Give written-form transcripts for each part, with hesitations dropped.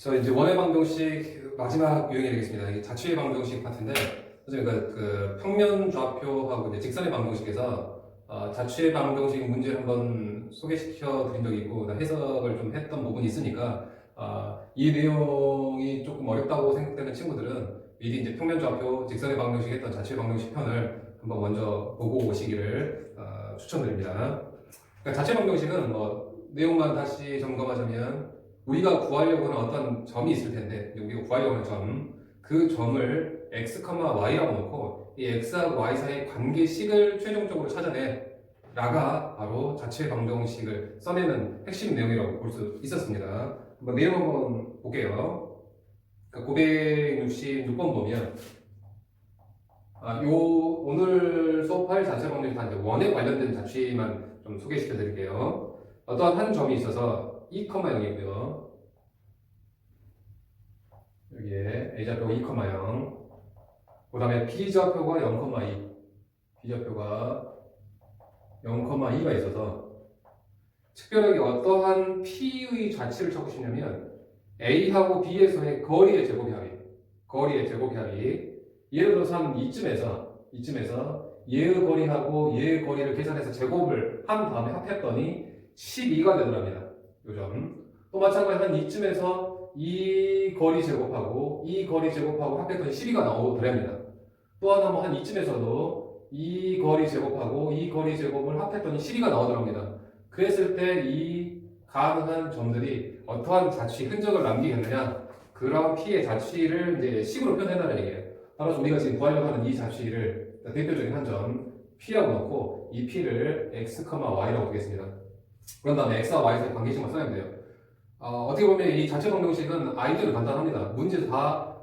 저 이제 원의 방정식 마지막 유형이 되겠습니다. 이 자취의 방정식 파트인데, 그러니까 그 평면 좌표하고 이제 직선의 방정식에서 자취의 방정식 문제를 한번 소개시켜 드린 적이 있고, 해석을 좀 했던 부분이 있으니까, 이 내용이 조금 어렵다고 생각되는 친구들은 미리 이제 평면 좌표, 직선의 방정식 했던 자취의 방정식 편을 한번 먼저 보고 오시기를 추천드립니다. 그러니까 자취의 방정식은 내용만 다시 점검하자면, 우리가 구하려고 하는 어떤 점이 있을 텐데, 우리가 구하려고 하는 점, 그 점을 x, y라고 놓고 이 x하고 y 사이의 관계식을 최종적으로 찾아내라가 바로 자취의 방정식을 써내는 핵심 내용이라고 볼 수 있었습니다. 내용 한번 볼게요. 그러니까 966번 보면 오늘 수업할 자취의 방정식 다 이제 원에 관련된 자취만 좀 소개시켜 드릴게요. 어떠한 한 점이 있어서 2,0이고요. 여기에 A좌표가 2,0. 그 다음에 B좌표가 0,2. B좌표가 0,2가 있어서 특별하게 어떠한 P의 자취를 찾으시냐면 A하고 B에서의 거리의 제곱이 합이. 거리의 제곱이 합이. 예를 들어서 한 이쯤에서 얘의 거리하고 얘의 거리를 계산해서 제곱을 한 다음에 합했더니 12가 되더랍니다. 요점. 또 마찬가지로 한 이쯤에서 이 거리 제곱하고 이 거리 제곱하고 합했더니 12가 나오더랍니다. 또 하나 한 이쯤에서도 이 거리 제곱하고 이 거리 제곱을 합했더니 12가 나오더랍니다. 그랬을 때 이 가능한 점들이 어떠한 자취 흔적을 남기겠느냐? 그런 P의 자취를 이제 식으로 표현해달라는 얘기예요. 따라서 우리가 지금 구하려고 하는 이 자취를 대표적인 한 점 P라고 놓고 이 P를 x, y라고 두겠습니다. 그런 다음에 x와 y 사이 관계식만 써야 돼요. 어떻게 보면 이 자체 방정식은 아이디어는 간단합니다. 문제 다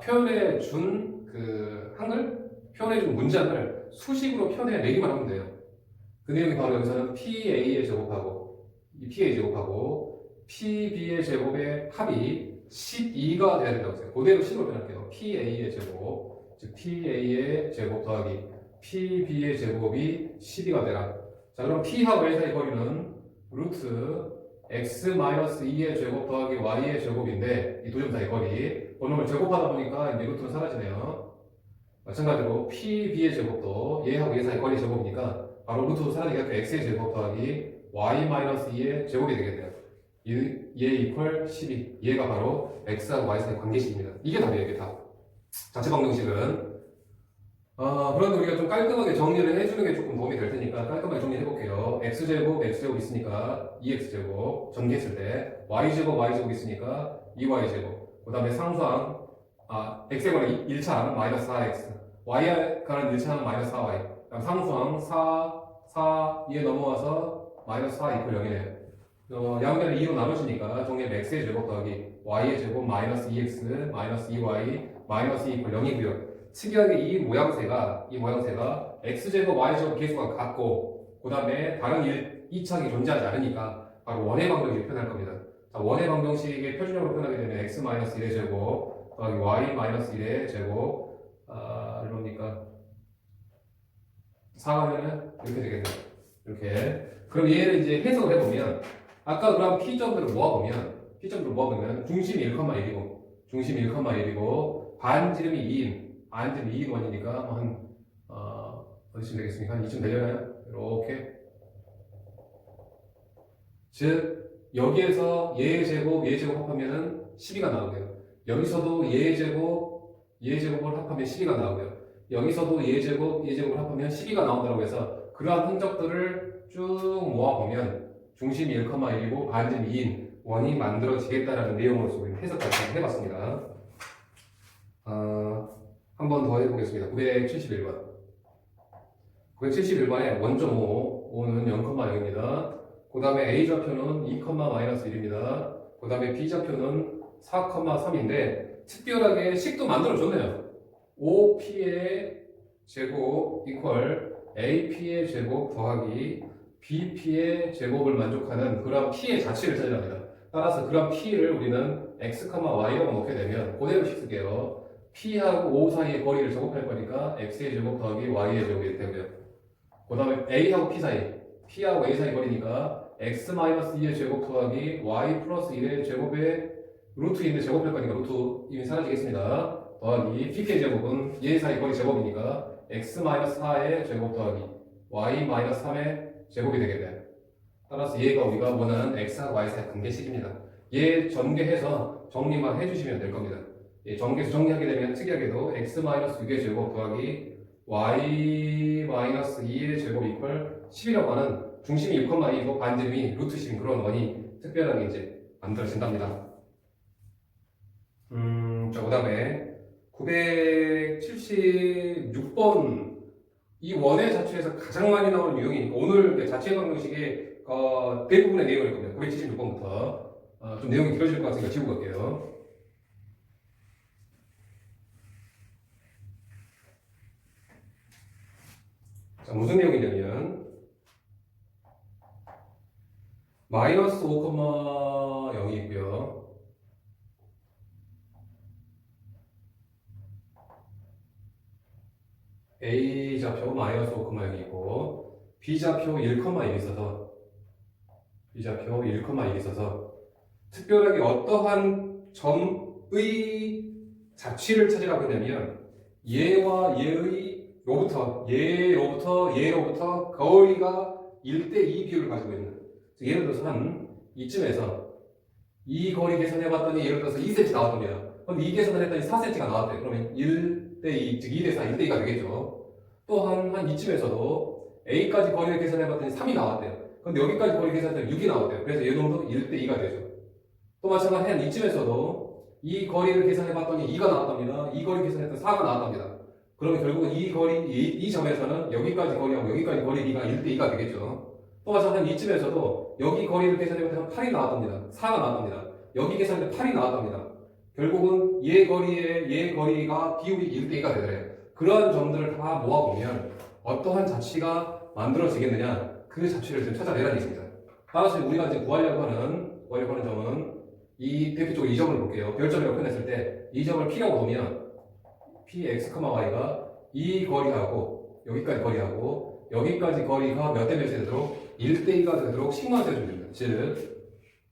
표현해 준 그 한글, 표현해 준 문장을 수식으로 표현해내기만 하면 돼요. 그 내용이 바로 여기서는 PA의 제곱하고 이 PA 제곱하고 PB의 제곱의 합이 12가 돼야 된다고 했어요. 그대로 식으로 표현할게요. PA의 제곱, 즉 PA의 제곱 더하기 PB의 제곱이 12가 되라. 자, 그럼 P하고 L 사이 거리는 루트 x-2의 제곱 더하기 y의 제곱인데 이 두 점 사이 거리 그놈을 제곱하다 보니까 이제 루트는 사라지네요. 마찬가지로 PB의 제곱도 얘하고 얘 사이 거리 제곱이니까 바로 루트도 사라지게 x의 제곱 더하기 y-2의 제곱이 되겠네요. 얘 이퀄 12. 얘가 바로 x하고 y 사이 관계식입니다. 이게 답이에요. 이게 답. 자체 방정식은 그런데 우리가 좀 깔끔하게 정리를 해주는 게 조금 도움이 될 테니까 깔끔하게 정리해볼게요. x제곱, x제곱 있으니까 2x제곱 전개했을 때 y제곱, y제곱 있으니까 2y제곱 그 다음에 상수항 x에 관한 1차항 마이너스 4x y에 관한 1차항 마이너스 4y 그 다음 상수항 4 2에 넘어와서 마이너스 4 이퀄 0이네요. 양변을 2로 나눠지니까 정리하면 x의 제곱 더하기 y의 제곱 마이너스 2x 마이너스 2y 마이너스 2 이퀄 0이고요. 특이하게 이 모양새가 x제곱, y제곱 계수가 같고 그 다음에 다른 2차항이 존재하지 않으니까 바로 원의 방정식을 표현할 겁니다. 자, 원의 방정식의 표준형으로 표현하게 되면 x-1의 제곱 더하기 y-1의 제곱 얼마입니까? 4가면은 이렇게 되겠네요. 이렇게. 그럼 얘를 이제 해석을 해보면 아까 그럼 P점들을 모아보면 중심이 1,1이고 반지름이 2인 안지름 2인 원이니까 어디쯤 되겠습니까? 한 2쯤 되려나요? 이렇게. 즉 여기에서 얘의 제곱, 얘의 제곱 합하면은 12가 나오고요. 여기서도 얘의 제곱, 얘의 제곱을 합하면 12가 나오고요. 여기서도 얘의 제곱, 얘의 제곱을 합하면 12가 나온다고 해서 그러한 흔적들을 쭉 모아보면 중심이 1,1이고 반지름이 2인 원이 만들어지겠다라는 내용으로서 해석까지 해봤습니다. 한 번 더 해보겠습니다. 971번. 971번에 원점 5는 0,0입니다. 그 다음에 A좌표는 2,-1입니다. 그 다음에 B좌표는 4,3인데 특별하게 식도 만들어줬네요. 5P의 제곱 이퀄 AP의 제곱 더하기 BP의 제곱을 만족하는 그런 P의 자취를 찾으려 합니다. 따라서 그런 P를 우리는 x, y라고 놓게 되면 그대로 식 쓸게요. P하고 O 사이의 거리를 제곱할 거니까 x의 제곱 더하기 y의 제곱이 되고요. 그 다음에 A하고 P 사이, P하고 A 사이 거리니까 x-2의 제곱 더하기 y 플러스 1의 제곱의 루트 인데 제곱할 거니까 루트 이미 사라지겠습니다. 더하기 PP의 제곱은 얘 사이 거리 제곱이니까 x-4의 제곱 더하기 y-3의 제곱이 되겠네요. 따라서 얘가 우리가 원하는 x하고 y 사이 관계식입니다. 얘 전개해서 정리만 해주시면 될 겁니다. 얘 전개해서 정리하게 되면 특이하게도 x-6의 제곱 더하기 y-2의 제곱 이퀄 10이라고 하는 중심이 6,2고 반지름이 루트 10인 그런 원이 특별하게 이제 만들어진답니다. 자, 그 다음에 976번 이 원의 자취에서 가장 많이 나오는 유형이니까 오늘 자취의 방정식의 대부분의 내용일 겁니다. 976번부터 좀 내용이 길어질 것 같으니까 지우고 갈게요. 자, 무슨 내용이냐면 마이너스 5,0이 있고요. A 좌표 마이너스 5,0이고 B 좌표 1,1이 있어서 특별하게 어떠한 점의 자취를 찾으라고 했냐면 얘와 얘로부터 거리가 1대2 비율을 가지고 있는, 예를 들어서 한 이쯤에서 이 거리 계산해봤더니 예를 들어서 2cm 나왔답니다. 그럼 이 계산을 했더니 4cm가 나왔대요. 그러면 1대2, 즉 2대4, 1대2가 되겠죠. 또한 이쯤에서도 A까지 거리를 계산해봤더니 3이 나왔대요. 근데 여기까지 거리 계산했더니 6이 나왔대요. 그래서 이 놈도 1대2가 되죠. 또 마찬가지 한 이쯤에서도 이 거리를 계산해봤더니 2가 나왔답니다. 이 거리 계산했더니 4가 나왔답니다. 그러면 결국은 이 점에서는 여기까지 거리하고 여기까지 거리 2가 1대2가 되겠죠. 또 마찬가지 이쯤에서도 여기 거리를 계산해보면 8이 나왔답니다. 4가 나왔답니다. 여기 계산했더니 8이 나왔답니다. 결국은 얘 거리가 비율이 1대2가 되더래요. 그러한 점들을 다 모아보면 어떠한 자취가 만들어지겠느냐, 그 자취를 좀 찾아내라는 얘기입니다. 따라서 우리가 이제 구하려고 하는 점은 이 대표적으로 이 점을 볼게요. 별점이라고 표현했을 때 이 점을 P라고 보면 Px, Y가 이 거리하고 여기까지 거리하고 여기까지 거리가 몇 대 몇이 되도록 1대2가 되도록 식만 세워주면 됩니다. 즉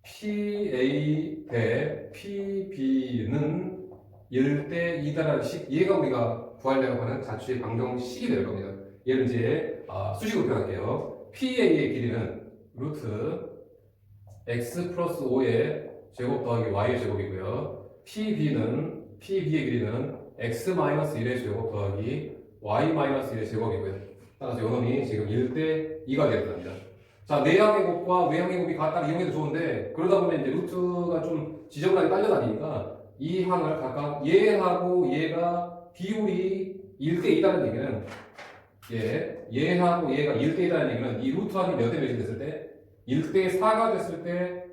PA 대 PB는 1대2다라는 식, 얘가 우리가 구하려고 하는 자취의 방정식이 될 겁니다. 얘를 이제 수식으로 표현할게요. PA의 길이는 루트 x 플러스 5의 제곱 더하기 y의 제곱이고요. PB의 길이는 x-1의 제곱 더하기 y-1의 제곱이고요. 따라서 요놈이 지금 1대2가 되겠답니다. 자, 내항의 곱과 외항의 곱이 같다 이용해도 좋은데, 그러다 보면 이제 루트가 좀 지저분하게 딸려다니니까 이 항을 각각 얘하고 얘가 비율이 1대2다는 얘기는 얘하고 얘가 1대2다는 얘기는 이 루트 항이 몇 대 몇이 됐을 때 1대4가 됐을 때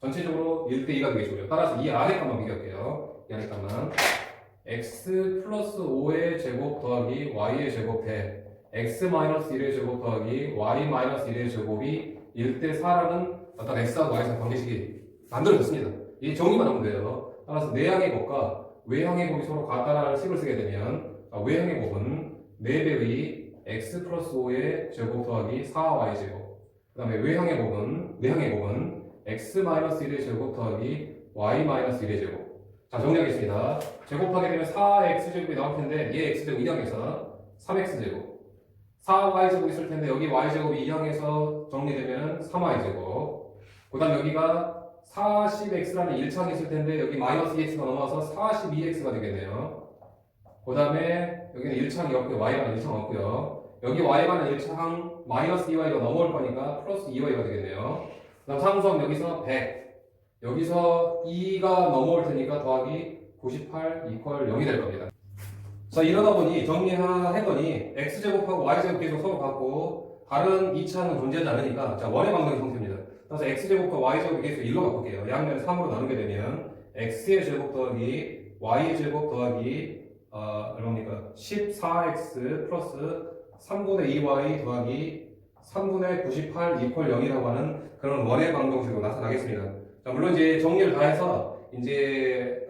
전체적으로 1대2가 되겠고요. 따라서 이 아래 값만 비교할게요. 이 아래 값만 x 플러스 5의 제곱 더하기 y의 제곱 대 x-1의 제곱 더하기 y-1의 제곱이 1대4라는 어떤 x하고 y 사이 관계식이 만들어졌습니다. 이 정의만 하면 돼요. 따라서 내항의 곱과 외항의 곱이 서로 같다라는 식을 쓰게 되면 외항의 곱은 4배의 x 플러스 5의 제곱 더하기 4y 제곱, 그 다음에 내항의 곱은 x-1의 제곱 더하기 y-1의 제곱. 자, 정리하겠습니다. 제곱하게 되면 4x제곱이 나올 텐데 얘 x제곱 2항에서 3x제곱, 4y제곱 있을 텐데 여기 y제곱이 2항에서 정리되면 3y제곱, 그 다음 여기가 40x라는 1차항이 있을 텐데 여기 마이너스 2x가 넘어와서 42x가 되겠네요. 그 다음에 여기는 1차항이 없고요. y가는 1차항 없고요. 여기 y가는 1차항 마이너스 2y가 넘어올 거니까 플러스 2y가 되겠네요. 그 다음 상수항 여기서 100, 여기서 2가 넘어올 테니까 더하기 98 이퀄 0이 될 겁니다. 자, 이러다 보니 정리했더니 x제곱하고 y제곱 계속 서로 같고 다른 2차항은 존재하지 않으니까 자, 원의 방정식 형태입니다. 그래서 x제곱과 y제곱을 계속 1로 바꿀게요. 양면을 3으로 나누게 되면 x의 제곱 더하기 y의 제곱 더하기 얼마입니까? 14x 플러스 3분의 2y 더하기 3분의 98 이퀄 0이라고 하는 그런 원의 방정식으로 나타나겠습니다. 자, 물론 이제 정리를 다 해서 이제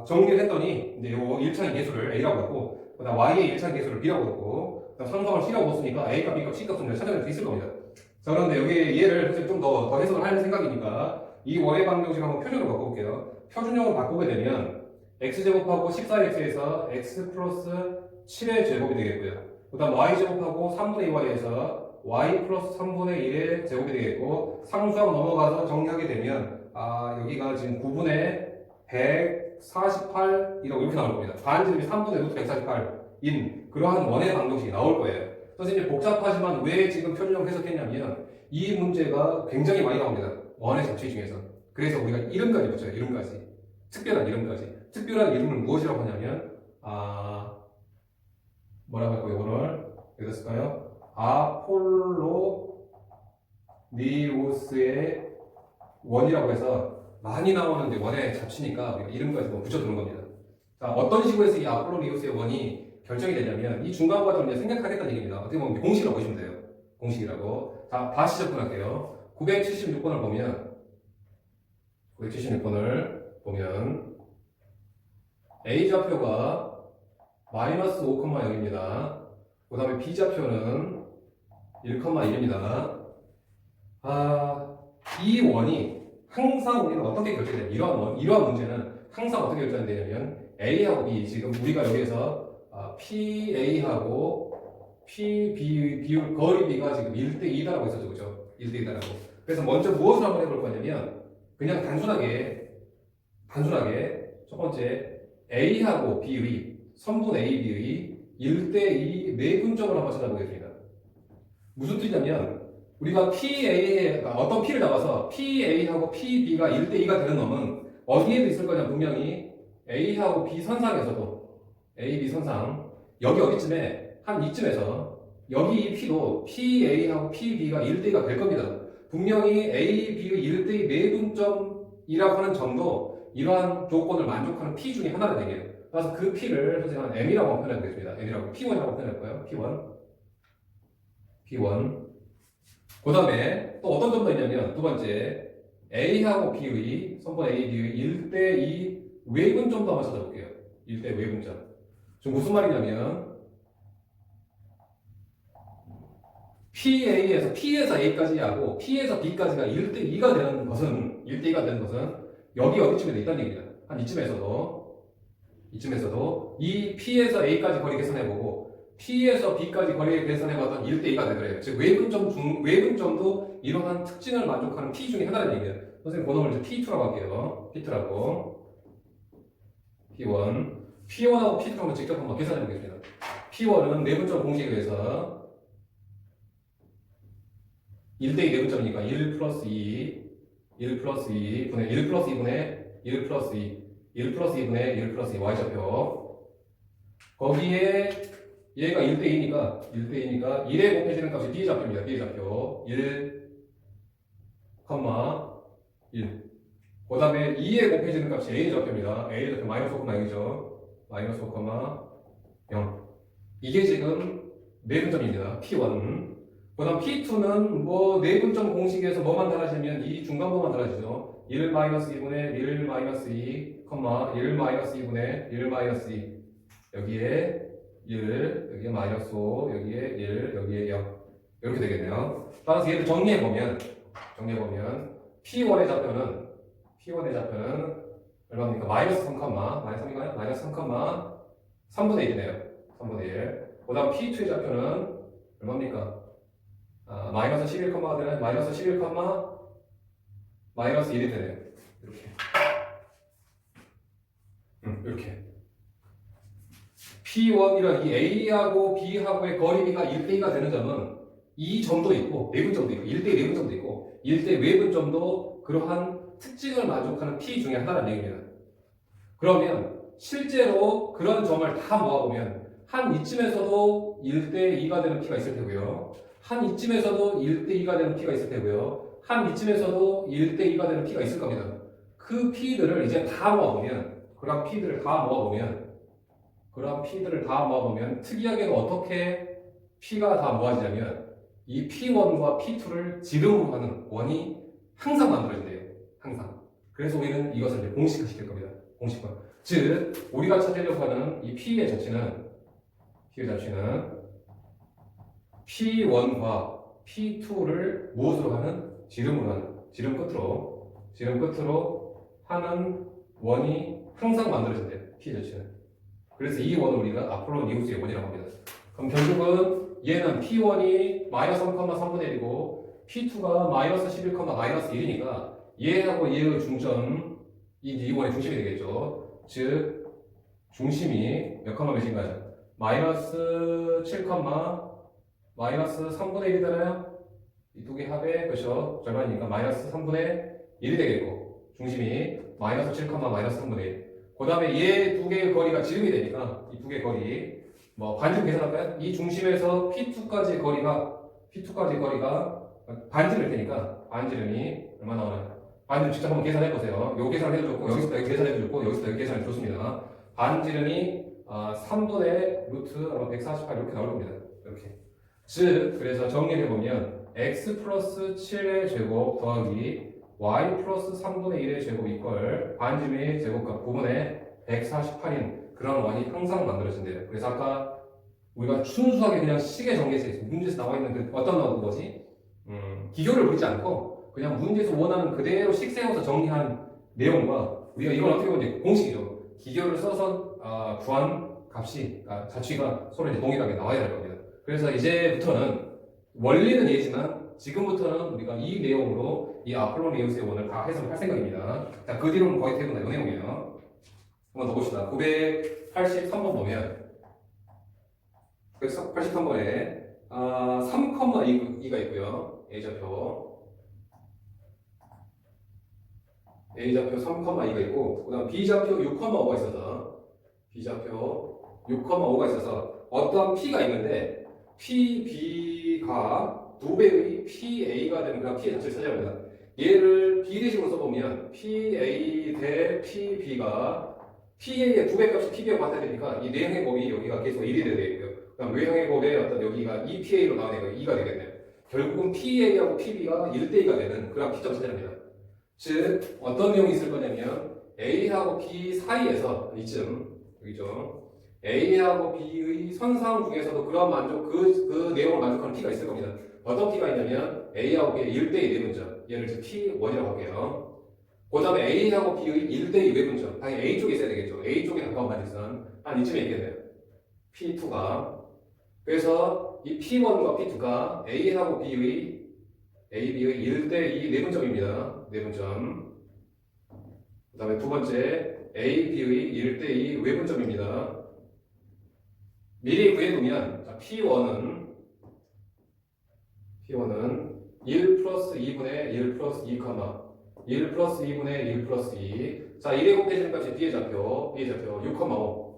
정리를 했더니 이제 요 1차의 계수를 a라고 했고, 그다음 y의 1차의 계수를 b라고 했고, 그다음 상수항을 c라고 했으니까 a값, b값, c값 정도를 찾아낼 수 있을 겁니다. 자, 그런데 여기 얘를 좀 더 해석을 할 생각이니까 이 원의 방정식 한번 표준으로 바꿔볼게요. 표준형으로 바꾸게 되면 x제곱하고 14x에서 x 플러스 7의 제곱이 되겠고요. 그 다음 y제곱하고 3분의 2y에서 y 플러스 3분의 1의 제곱이 되겠고, 상수항 넘어가서 정리하게 되면 여기가 지금 9분의 148이라고 이렇게 나올 겁니다. 반지름이 3분의 루트 148인 그러한 원의 방정식이 나올 거예요. 선생님 복잡하지만 왜 지금 표준형 해석했냐면 이 문제가 굉장히 많이 나옵니다. 원의 잡지 중에서. 그래서 우리가 이름까지 붙여요. 이름까지. 특별한 이름까지. 특별한 이름을 무엇이라고 하냐면 뭐라고 할까요? 이거를 여기다 쓸까요? 아폴로니우스의 원이라고 해서 많이 나오는데 원의 잡지니까 우리가 이름까지 뭐 붙여두는 겁니다. 자, 어떤 식으로 해서 이 아폴로니우스의 원이 결정이 되냐면 이 중간 과정을 이제 생각하겠다는 얘기입니다. 어떻게 보면 공식이라고 보시면 돼요. 공식이라고. 자, 다시 접근할게요. 976번을 보면 A좌표가 마이너스 5,0입니다. 그 다음에 B좌표는 1,1입니다. 이 원이 항상 우리는 어떻게 결정되냐, 이러한 문제는 항상 어떻게 결정되냐면 A하고 B, 지금 우리가 여기에서 PA하고 PB 비율 거리 B가 지금 1대2다라고 했었죠, 그죠? 1대2다라고. 그래서 먼저 무엇을 한번 해볼 거냐면 그냥 단순하게 첫 번째 A하고 B의 선분 A, B의 1대2 내분점을 한번 찾아보겠습니다. 무슨 뜻이냐면 우리가 PA에 어떤 P를 잡아서 PA하고 PB가 1대2가 되는 놈은 어디에도 있을 거냐, 분명히 A하고 B 선상에서도 A, B 선상 어디쯤에 한 이쯤에서 여기 이 P도 PA하고 PB가 1대2가 될 겁니다. 분명히 A, B의 1대2 내분점이라고 하는 점도 이러한 조건을 만족하는 P 중에 하나라는 얘기예요. 그래서 그 P를 선생님은 M이라고 표현해보겠습니다. M이라고 P1이라고 표현할 거예요. P1. 그 다음에 또 어떤 점도 있냐면 두 번째 A하고 B의 선분 A, B의 1대2 외분점도 한번 찾아볼게요. 1대 외분점. 지금 무슨 말이냐면 P에서 A까지 하고 P에서 B까지가 1대2가 되는 것은 여기 어디쯤에도 있다는 얘기입니다. 한 이쯤에서도 이 P에서 A까지 거리 계산해보고 P에서 B까지 거리 계산해봤던 1대2가 되더래요. 즉 외분점도 이러한 특징을 만족하는 P 중에 하나라는 얘기예요. 선생님 번호를 이제 P2라고 할게요. P1. P1하고 P2 한번 직접 한번 계산해 보겠습니다. P1은 내분점 공식에 의해서 1대2 내분점이니까 1 플러스 2 분의 1 플러스 2분의 1 플러스 2 Y좌표. 거기에 얘가 1대2니까 1에 곱해지는 값이 B좌표입니다. B좌표 1, 1. 그 다음에 2에 곱해지는 값이 A좌표입니다. A좌표 마이너스 5,0이죠. 마이너스 5,0. 이게 지금 내분점입니다. P1. 그 다음 P2는 뭐 내분점 공식에서 뭐만 달라지면 이 중간부만 달라지죠. 1 마이너스 2분의 1 마이너스 2, 1 마이너스 2분의 1 마이너스 2. 여기에 1, 여기에 마이너스 5, 여기에 1, 여기에 0. 이렇게 되겠네요. 따라서 얘를 정리해보면 P1의 좌표는 얼마입니까? 마이너스 3,, 마이너스 3인가요? 마이너스 3,3분의 1이네요. 3분의 1. 그 다음 P2의 좌표는 얼마입니까? 마이너스 11,가 되는 마이너스 11, 마이너스 1이 되네요. 이렇게. P1이란 이 A하고 B하고의 거리비가 1대2가 되는 점은 이 점도 있고, 내분점도 있고, 1대2 내분점도 있고, 1대2 외분점도 그러한 특징을 만족하는 P 중에 하나라는 얘기입니다. 그러면 실제로 그런 점을 다 모아보면 한 이쯤에서도 1대2가 되는 P가 있을 테고요. 한 이쯤에서도 1대2가 되는 P가 있을 테고요. 한 이쯤에서도 1대2가 되는 P가 있을 겁니다. 그 P들을 이제 다 모아보면, 그런 P들을 다 모아보면 특이하게도 어떻게 P가 다 모아지냐면 이 P1과 P2를 지름으로 하는 원이 항상 만들어진대요. 항상. 그래서 우리는 이것을 이제 공식화시킬 겁니다. 공식화. 즉, 우리가 찾으려고 하는 이 P의 자체는 P1과 P2를 무엇으로 하는? 지름으로 하는. 지름 끝으로 하는 원이 항상 만들어진대요. P 자체는. 그래서 이 원을 우리가 아폴로 니우스의 원이라고 합니다. 그럼 결국은 얘는 P1이 마이너스 3,3분의 1이고 P2가 마이너스 11, 마이너스 1이니까 얘하고 얘의 중점, 이 원의 중심이 되겠죠. 즉 중심이 몇 컴마 몇인가요? 마이너스 7, 마이너스 3분의 1이잖아요. 이 두 개 합의 그렇죠. 절반이니까 마이너스 3분의 1이 되겠고 중심이 마이너스 7, 마이너스 3분의 1. 그 다음에 얘 두 개의 거리가 지름이 되니까 이 두 개의 거리 뭐 반지름 계산할까요? 이 중심에서 P2까지 거리가 반지름일 테니까 반지름이 얼마 나오나요? 반지름 직접 한번 계산해 보세요. 요 계산을 해도 좋고 여기서도 여기 계산해도 좋고 여기서도 여기 계산이 좋습니다. 반지름이 3분의 루트 148 이렇게 나올 겁니다. 이렇게. 즉 그래서 정리해 보면 x 플러스 7의 제곱 더하기 y 플러스 3분의 1의 제곱 이퀄 반지름의 제곱값 부분에 148인 그런 원이 항상 만들어진대요. 그래서 아까 우리가 순수하게 그냥 식의 정리에서 문제에서 나와 있는 그 어떤 거지? 기교를 부리지 않고 그냥 문제에서 원하는 그대로 식 세워서 정리한 내용과 우리가 이건 어떻게 보면 공식이죠. 기교를 써서 구한 값이 자취가 서로 이제 동일하게 나와야 될 겁니다. 그래서 이제부터는 원리는 얘지만 지금부터는 우리가 이 내용으로 이 아폴로 니우스의 원을 다 해석을 할 생각입니다. 자, 그 뒤로는 거의 대부분 이 내용이에요. 한번 더 봅시다. 983번 보면 983번에 3,2가 있고요. A좌표 3,2가 있고 그 다음 B좌표 6,5가 있어서 B좌표 6,5가 있어서 어떠한 P가 있는데 PB가 2배의 PA가 되는 그런 P의 자체를 찾아야 합니다. 얘를 비례식으로 써보면 PA 대 PB가 PA의 2배 값이 PB하고 같아야 되니까 이 내형의 곱이 여기가 계속 1이 돼야 되고요. 그다음 외형의 곱에 어떤 여기가 2PA로 나오니까 2가 되겠네요. 결국은 PA하고 PB가 1대2가 되는 그런 P점을 찾아야 합니다. 즉 어떤 내용이 있을 거냐면 A하고 B 사이에서 이쯤 여기죠. A하고 B의 선상 중에서도 그런 그 내용을 만족하는 P가 있을 겁니다. 어떤 P가 있냐면 A하고 B의 1대2 외분점 얘를 지금 P1이라고 할게요. 그 다음에 A하고 B의 1대2 외분점 당연히 A 쪽에 있어야 되겠죠. A 쪽에 가까운 마트리스는 한 이쯤에 있겠네요. P2가 그래서 이 P1과 P2가 A하고 B의 AB의 1대2 내분점입니다. 내분점. 그 다음에 두 번째 AB의 1대2 외분점입니다. 미리 구해두면 P1은 1 플러스 2분의 1 플러스 2, 1 플러스 2분의 1 플러스 2. 자, 1에 곱해지는 값이 B의 좌표 6,5.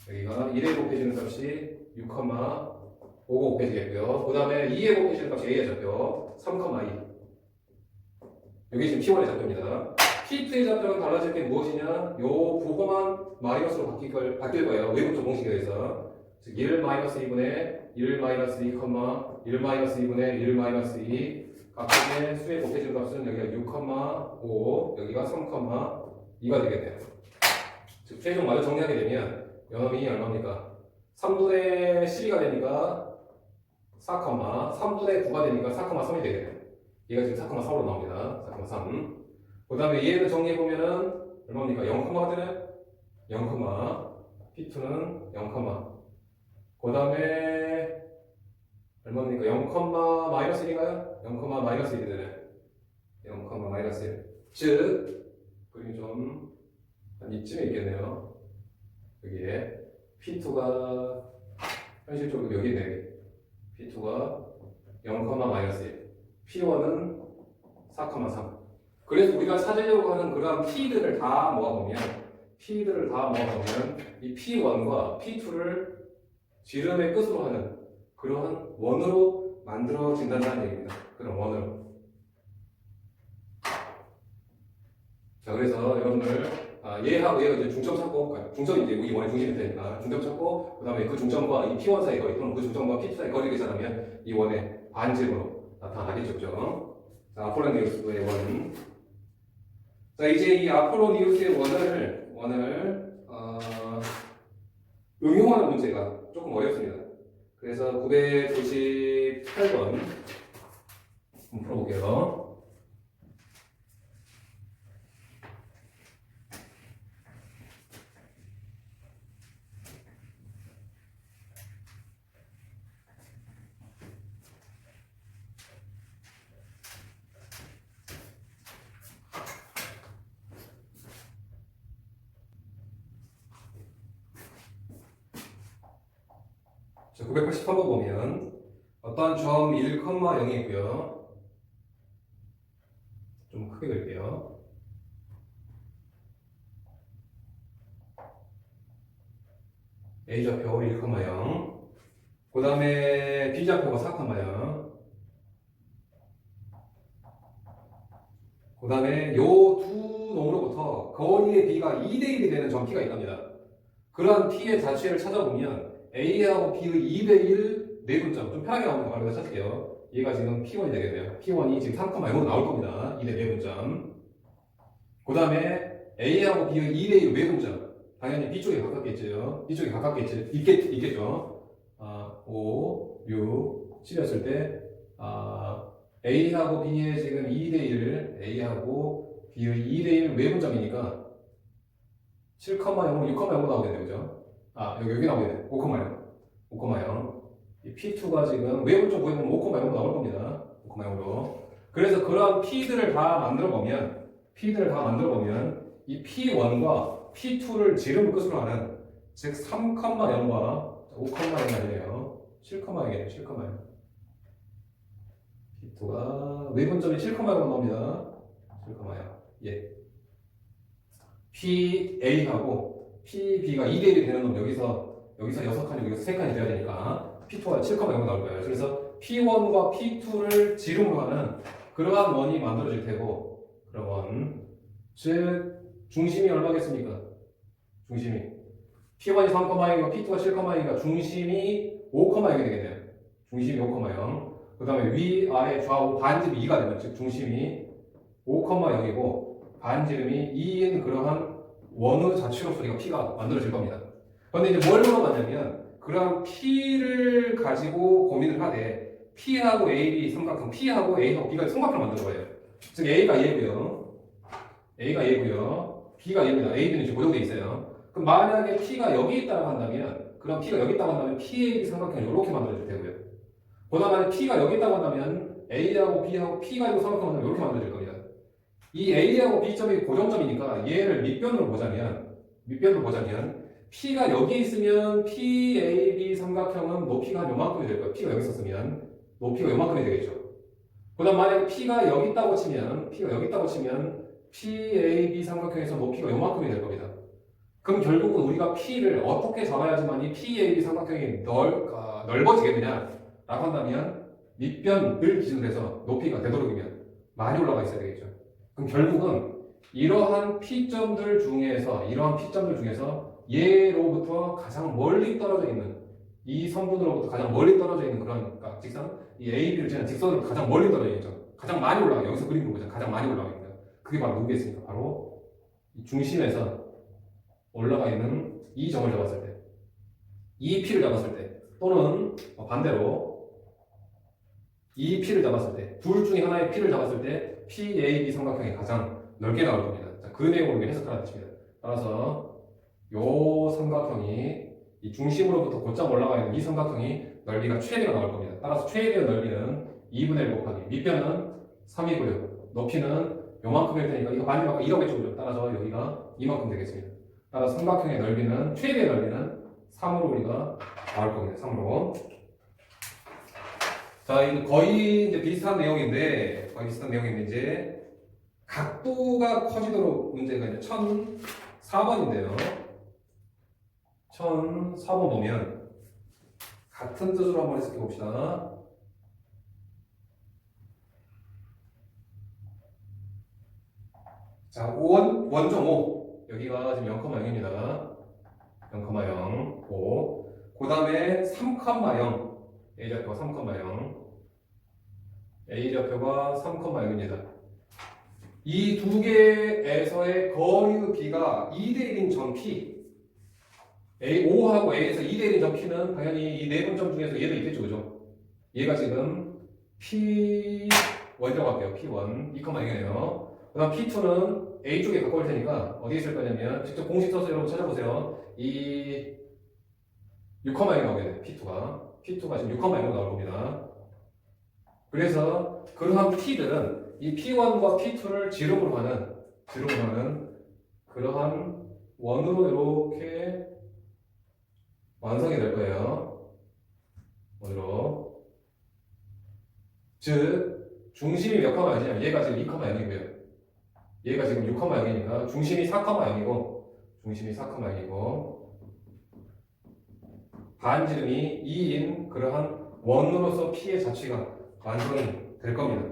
여기가 1에 곱해지는 값이 6,5가 곱해지겠고요. 그 다음에 2에 곱해지는 값이 A의 좌표 3,2. 여기 지금 P1의 좌표입니다. P2의 좌표랑 달라질 게 무엇이냐? 요 부호만 마이너스로 바뀔 거예요. 외분점 공식에 의해서. 즉, 1-2분의 1-2, 1-2분의 1-2 각각의 수의 곱해진 값은 여기가 6,5 여기가 3,2가 되겠네요. 즉 최종 마저 정리하게 되면 요놈이 얼마입니까? 3분의 12가 되니까 4, 3분의 9가 되니까 4,3이 되겠네요. 얘가 지금 4,3으로 나옵니다. 4,3. 그 다음에 얘를 정리해보면은 얼마입니까? 0,가 되나요? 0, P2는 0, 그 다음에 얼마입니까? 0, 마이너스 1인가요? 0, 마이너스 1이 되네. 0, 마이너스 1. 즉, 그림이 좀, 한 이쯤에 있겠네요. 여기에. P2가, 현실적으로 여기 있네. P2가 0, 마이너스 1. P1은 4,3. 그래서 우리가 찾으려고 하는 그런 P들을 다 모아보면, 이 P1과 P2를 지름의 끝으로 하는 그러한 원으로 만들어진다는 얘기입니다. 그런 원으로. 자, 그래서 여러분들 얘하고 얘가 이제 중점 찾고, 중점이 이제 이 원의 중심이 되니까 중점 찾고, 그 다음에 그 중점과 이 P1 사이 거리 또는 그 중점과 P2 사이 거리를 계산하면 이 원의 반지름으로 나타나겠죠, 그죠? 자, 아폴로 니우스의 원. 자, 이제 이 아폴로 니우스의 원을 응용하는 문제가 조금 어렵습니다. 그래서 998번 한번 풀어볼게요. 983번 보면 어떤 점 1,0이 있고요. 좀 크게 그릴게요. A좌표 1,0. 그 다음에 B좌표가 4,0. 그 다음에 요 두 놈으로부터 거리의 B가 2대1이 되는 점 P가 있답니다. 그러한 P의 자체를 찾아보면 A하고 B의 2대1 내분점, 좀 편하게 나오는 거 바로 찾을게요. 얘가 지금 P1이 되겠네요. P1이 지금 3,0로 나올 겁니다. 2대 내분점. 그 다음에 A하고 B의 2대1 외분점. 당연히 B쪽에 가깝겠죠. B쪽에 있겠죠. 5, 6, 7이었을 때, A하고 B의 지금 2대1을 A하고 B의 2대1 외분점이니까 7,0, 6,0 나오겠네요. 그죠? 여기 나오겠네. 5,0. 5,0. 이 P2가 지금 외분점 구해보면 5,0 나올 겁니다. 5,0으로. 그래서 그러한 P들을 다 만들어 보면 이 P1과 P2를 지름 끝으로 하는 즉 3,0과 5,0이 아니네요. 7,0이겠네요. 7,0. P2가 외분점이 7,0로 나옵니다. 7,0. 예. PA하고 PB가 2대1이 되는 놈 여기서 6칸이고 여기서 3칸이 돼야 되니까 P2가 7,0 나올 거예요. 그래서 P1과 P2를 지름으로 하는 그러한 원이 만들어질 테고 그런 원. 즉 중심이 얼마겠습니까? 중심이 P1이 3,0이고 P2가 7,0이니까 중심이 5,0이 되겠네요. 중심이 5,0. 그 다음에 위, 아래, 좌우 반지름이 2가 되면 즉 중심이 5,0이고 반지름이 2인 그러한 원의 자취로서 우리가 P가 만들어질 겁니다. 그런데 이제 뭘 물어봤냐면 그러한 P를 가지고 고민을 하되 P하고 AB 삼각형, P하고 A하고 B가 삼각형을 만드는 거예요. 즉 A가 얘고요. B가 얘입니다. A, B는 지금 고정되어 있어요. 그럼 만약에 P가 여기 있다고 한다면 그럼 P가 여기 있다고 한다면 PAB 삼각형이 이렇게 만들어질 테고요. 그다음에 P가 여기 있다고 한다면 A하고 B하고 P 가지고 삼각형을 만들면 이렇게 만들어질 겁니다. 이 A하고 B점이 고정점이니까 얘를 밑변으로 보자면 P가 여기 있으면 PAB 삼각형은 높이가 한 요만큼이 될 거예요. P가 여기 있었으면 높이가 요만큼이 되겠죠. 그 다음 만약에 P가 여기 있다고 치면 PAB 삼각형에서 높이가 요만큼이 될 겁니다. 그럼 결국은 우리가 P를 어떻게 잡아야지만 이 PAB 삼각형이 넓어지겠느냐 라고 한다면 밑변을 기준으로 해서 높이가 되도록이면 많이 올라가 있어야 되겠죠. 그럼 결국은 이러한 P점들 중에서 얘로부터 가장 멀리 떨어져 있는 이 선분으로부터 가장 멀리 떨어져 있는 그런 직선 이 AB를 지는 직선으로 가장 멀리 떨어져 있죠. 가장 많이 올라가요. 여기서 그림 보면 가장 많이 올라갑니다. 그게 바로 누구겠습니까? 바로 이 중심에서 올라가 있는 이 점을 잡았을 때, 이 P를 잡았을 때, 또는 반대로 이 P를 잡았을 때, 둘 중에 하나의 P를 잡았을 때 PAB 삼각형이 가장 넓게 나올 겁니다. 자, 그 내용을 해석하라는 뜻입니다. 따라서 요 삼각형이 이 중심으로부터 곧장 올라가 있는 이 삼각형이 넓이가 최대가 나올 겁니다. 따라서 최대의 넓이는 2분의 1 곱하기 밑변은 3이고요. 높이는 요만큼일 테니까 이거 반지가 1이겠죠. 따라서 여기가 이만큼 되겠습니다. 따라서 삼각형의 넓이는 최대의 넓이는 3으로 우리가 나올 겁니다. 3으로. 자, 이거 거의 이제 비슷한 내용인데 이제 각도가 커지도록 문제가 이제 1004번인데요. 1004번 보면 같은 뜻으로 한번 해석해 봅시다. 자, 원점 5. 여기가 지금 0,0입니다. 0,0. 5. 그 다음에 3,0. A좌표가 3,0. A좌표가 3,0입니다. 이 두 개에서의 거리의 B가 2대1인 점 P. O하고 A에서 2대1인 점 P는 당연히 이 네 분점 중에서 얘도 있겠죠. 그죠? 얘가 지금 P1이라고 할게요. P1. 2,0이네요. 그 다음 P2는 A 쪽에 가까울 테니까 어디에 있을 거냐면 직접 공식 써서 여러분 찾아보세요. 이 6,0이 나오겠네. P2가 지금 6,0로 나올 겁니다. 그래서 그러한 P들은 이 P1과 P2를 지름으로 하는 그러한 원으로 이렇게 완성이 될 거예요. 원으로. 즉 중심이 몇 컴마 0이냐면 얘가 지금 2,0이고요. 얘가 지금 6,0이니까 중심이 4,0이고 중심이 4,0이고 반지름이 2인 그러한 원으로서 P의 자취가 완성이 될 겁니다.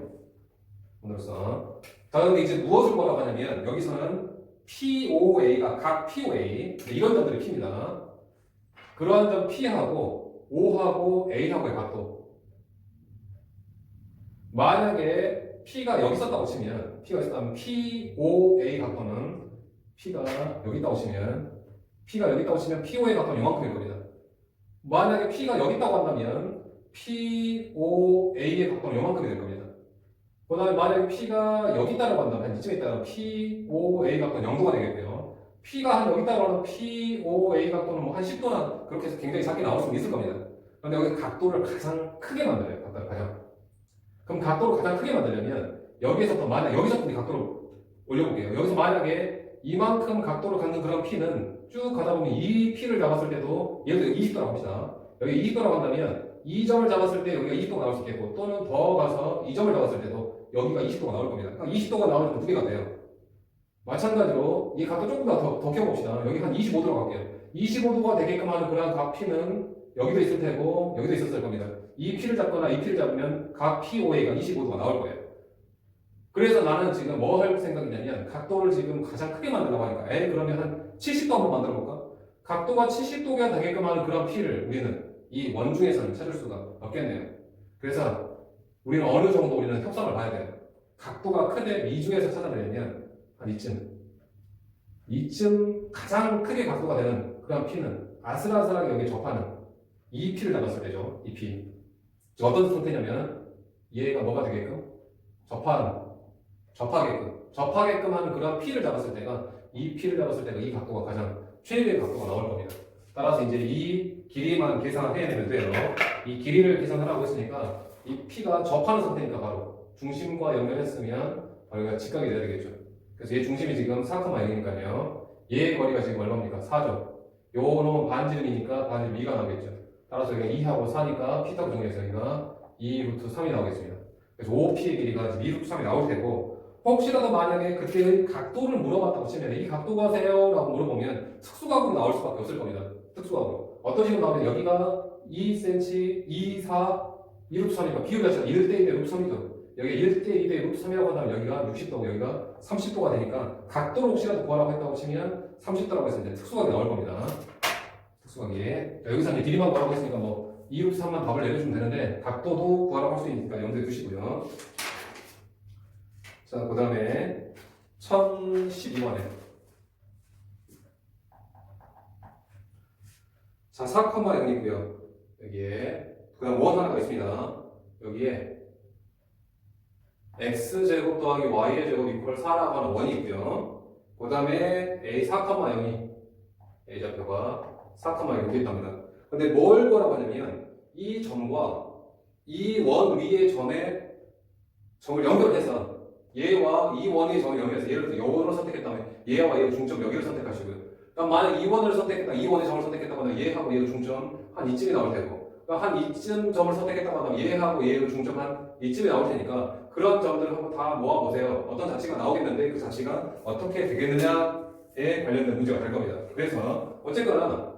원으로서. 자, 그런데 이제 무엇을 뭐라고 하냐면 여기서는 POA가 각 POA 이런 점들이 P입니다. 그러한 점 P하고 O하고 A하고의 각도. 만약에 P가 여기 있었다고 치면 P가 있었다면 POA 각도는 P가 여기 있다고 치면 POA 각도는 이만큼일 겁니다. 만약에 P가 여기 있다고 한다면 POA의 각도는 이만큼이 될 겁니다. 그 다음에 만약에 P가 여기 있다고 한다면 한 이쯤에 있다면 POA 각도는 0도가 되겠고요. P가 한 여기 있다고 하면 POA 각도는 뭐 한 10도나 그렇게 해서 굉장히 작게 나올 수는 있을 겁니다. 그런데 여기 각도를 가장 크게 만들어요. 각도를 가장. 그럼 각도를 가장 크게 만들려면 여기에서부터 만약 여기서부터 각도를 올려볼게요. 여기서 만약에 이만큼 각도를 갖는 그런 P는 쭉 가다 보면 이 P를 잡았을 때도 예를 들어 20도라고 합시다. 여기 20도라고 한다면 이 점을 잡았을 때 여기가 20도가 나올 수 있겠고 또는 더 가서 이 점을 잡았을 때도 여기가 20도가 나올 겁니다. 그러니까 20도가 나오면 두 개가 돼요. 마찬가지로 이 각도 조금 더 켜봅시다. 여기 한 25도로 갈게요. 25도가 되게끔 하는 그러한 각 P는 여기도 있을 테고 여기도 있었을 겁니다. 이 P를 잡거나 이 P를 잡으면 각 POA가 25도가 나올 거예요. 그래서 나는 지금 뭐 할 생각이냐면 각도를 지금 가장 크게 만들려고 하니까 그러면 한 70도 한번 만들어 볼까? 각도가 70도가 되게끔 하는 그런 P를 우리는 이 원중에서는 찾을 수가 없겠네요. 그래서 우리는 어느 정도 우리는 협상을 봐야 돼요. 각도가 크되 미중에서 찾아내려면 한 이쯤 가장 크게 각도가 되는 그런 P는 아슬아슬하게 여기에 접하는 이 P를 잡았을 때죠. 이 P. 어떤 상태냐면 얘가 뭐가 되게끔? 접하게끔 하는 그런 P를 잡았을 때가 이 P를 잡았을 때가 이 각도가 가장 최대의 각도가 나올 겁니다. 따라서 이제 이 길이만 계산해내면 돼요. 이 길이를 계산하라고 했으니까 이 P가 접하는 상태니까 바로 중심과 연결했으면 바로 여기가 직각이 돼야 되겠죠. 그래서 얘 중심이 지금 4,0이니까요. 얘의 거리가 지금 얼마입니까? 4죠. 요놈 반지름이니까 반지름 2가 나오겠죠. 따라서 여기가 2하고 4니까 P타고 정리해서 여기가 2 루트 3이 나오겠습니다. 그래서 OP의 길이가 지금 2 루트 3이 나올 테고 혹시라도 만약에 그때의 각도를 물어봤다고 치면 이 각도가 세요? 라고 물어보면 특수각으로 나올 수밖에 없을 겁니다. 특수각으로. 어떤 식으로 나오면 여기가 2cm, 2, 4, 2 루트 3이니까 비율 자체가 1대 2대 루트 3이죠. 여기 1대 2대 루트 3이라고 한다면 여기가 60도고 여기가 30도가 되니까 각도를 혹시라도 구하라고 했다고 치면 30도라고 해서 이제 특수각이 나올 겁니다. 특수각이. 여기서 이제 길이만 구하라고 했으니까 뭐 2 루트 3만 답을 내려주면 되는데 각도도 구하라고 할 수 있으니까 염두에 두시고요. 자, 그 다음에 1012번에 자, 4,0이고요. 여기에 그 다음 원 하나가 있습니다. 여기에 x제곱 더하기 y의 제곱 이퀄 4라고 하는 원이 있고요. 그 다음에 a 4,0이 a좌표가 4,0이 되어 있답니다. 근데 뭘 거라고 하냐면 이 점과 이 원 위의 점을 연결해서 얘와 이 원의 점을 연결해서 예를 들어 이 원을 선택했다면 얘와 얘의 중점 여기를 선택하시고요. 그럼 만약 이 원을 선택했다, 이 원의 점을 선택했다고 하면 얘하고 얘의 중점 한 이쯤이 나올 테고 한 이쯤 점을 선택했다고 하면 얘하고 얘의 중점 한 이쯤이 나올 테니까 그런 점들을 한번 다 모아보세요. 어떤 자치가 나오겠는데 그 자치가 어떻게 되겠느냐에 관련된 문제가 될 겁니다. 그래서 어쨌거나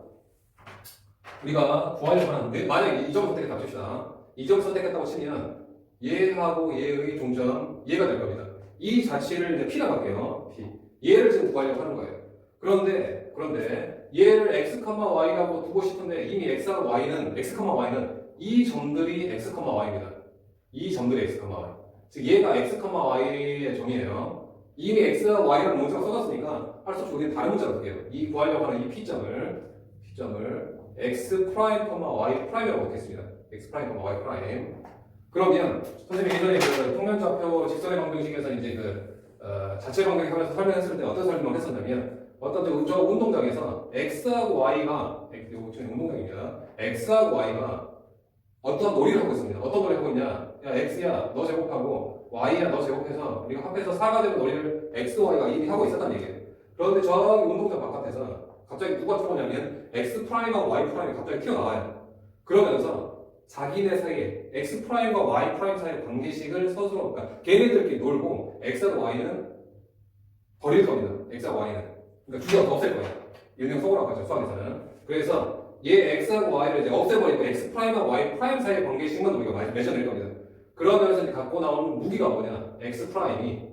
우리가 구하려고 하는데 만약에 이 점을 선택했다고 칩시다. 이 점을 선택했다고 치면 얘하고 얘의 중점 얘가 될 겁니다. 이 자치를 이제 P라고 할게요. P. 얘를 지금 구하려고 하는 거예요. 그런데 얘를 x, y라고 두고 싶은데 이미 x하고 y는 이 점들이 x, y입니다. 이 점들이 x, y. 즉 얘가 x, y의 점이에요. 이미 x와 y라는 문자가 써졌으니까 할 수 없이 우리는 다른 문자로 볼게요. 이 구하려고 하는 이 P점을 x 프라임, y 프라임이라고 놓겠습니다. x 프라임, y 프라임. 그러면 선생님이 예전에 그 평면좌표 직선의 방정식에서 이제 자체 방정식 하면서 설명했을 때 어떤 설명을 했었냐면 어떤 저 운동장에서 x하고 y가 이거 저희 운동장입니다. x하고 y가 어떤 놀이를 하고 있습니다. 어떤 놀이를 하고 있냐? 야 x야 너 제곱하고 y야 너 제곱해서 우리가 합해서 4가 되는 놀이를 x, y가 이미 하고 있었단 얘기예요. 그런데 저기 운동장 바깥에서 갑자기 누가 들어오냐면 x 프라임하고 y 프라임이 갑자기 튀어나와요. 그러면서 자기네 사이에 x 프라임과 y 프라임 사이의 관계식을 서술로 그러니까 걔네들끼리 놀고 x하고 y는 버릴 겁니다. x하고 y는 그러니까 두 개가 더 없앨 거예요. 일명 속으로 하죠 수학에서는. 그래서 얘 x하고 y를 이제 없애버리고 x 프라임과 y 프라임 사이의 관계식만 우리가 맺어낼 겁니다. 그러면서 이제 갖고 나오는 무기가 뭐냐? x 프라임이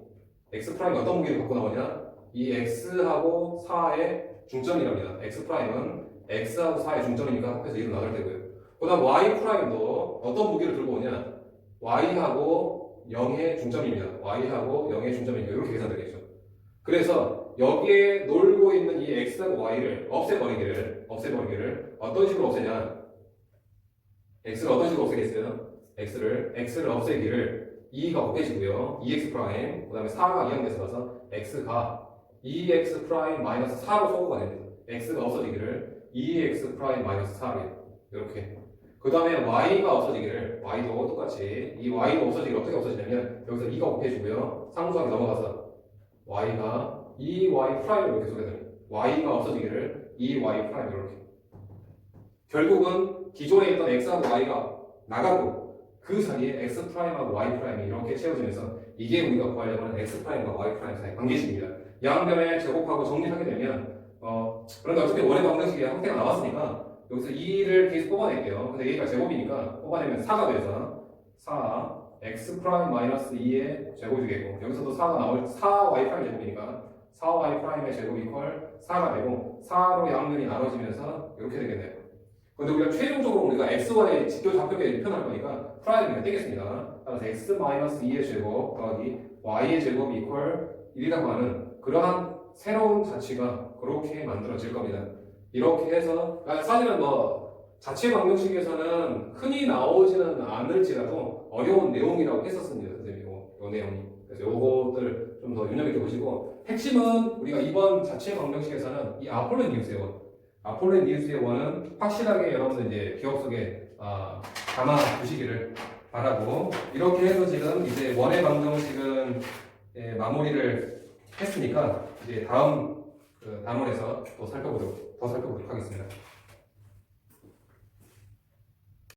어떤 무기를 갖고 나오냐? 이 x하고 4의 중점이랍니다. x 프라임은 x하고 4의 중점이니까 합해서 2로 나눌 때고요. 그 다음 y 프라임도 어떤 무기를 들고 오냐? y하고 0의 중점입니다. y하고 0의 중점이니까 이렇게 계산되겠죠. 그래서 여기에 놀고 있는 이 x하고 y를 없애버리기를 어떤 식으로 없애냐? x를 어떤 식으로 없애겠어요? x를 없애기를 2가 곱해지고요. 2x 프라임, 그 다음에 4가 이항돼서 가서 x가 2x 프라임 마이너스 4로 소거가 됩니다. x가 없어지기를 2x 프라임 마이너스 4로 이렇게. 그 다음에 y가 없어지기를 y도 똑같이 이 y도 없어지기를 어떻게 없어지냐면 여기서 2가 곱해지고요. 상수항이 넘어가서 y가 2y 프라임으로 이렇게 소개됩니다. y가 없어지기를 2y 프라임 이렇게. 결국은 기존에 있던 x하고 y가 나가고 그 사이에 x 프라임하고 y 프라임이 이렇게 채워지면서 이게 우리가 구하려고 하는 x 프라임과 y 프라임 사이 관계식입니다. 양변에 제곱하고 정리하게 되면 그런데 어차피 원의 방정식의 형태가 나왔으니까 여기서 2를 계속 뽑아낼게요. 근데 얘가 제곱이니까 뽑아내면 4가 돼서 4 x 프라임 마이너스 2의 제곱이 되고 여기서도 4가 나올 4y 프라임 제곱이니까 4y 프라임의 제곱 이퀄 4가 되고 4로 양면이 나눠지면서 이렇게 되겠네요. 근데 우리가 최종적으로 우리가 xy의 직교좌표계 표현할 거니까 프라임이 되겠습니다. 따라서 x-2의 제곱 더하기 y의 제곱 이퀄 1이라고 하는 그러한 새로운 자취가 그렇게 만들어질 겁니다. 이렇게 해서 사실은 자취 방정식에서는 흔히 나오지는 않을지라도 어려운 내용이라고 했었습니다. 선생님이 요 내용이. 그래서 요것들 좀 더 유념해 보시고 핵심은 우리가 이번 자취 방정식에서는 이 아폴로 니우스의 원은 확실하게 여러분들 이제 기억 속에 담아 두시기를 바라고 바라고 이렇게 해서 지금 이제 원의 방정식은 마무리를 했으니까 이제 다음 그 단원에서 더 살펴보도록 하겠습니다.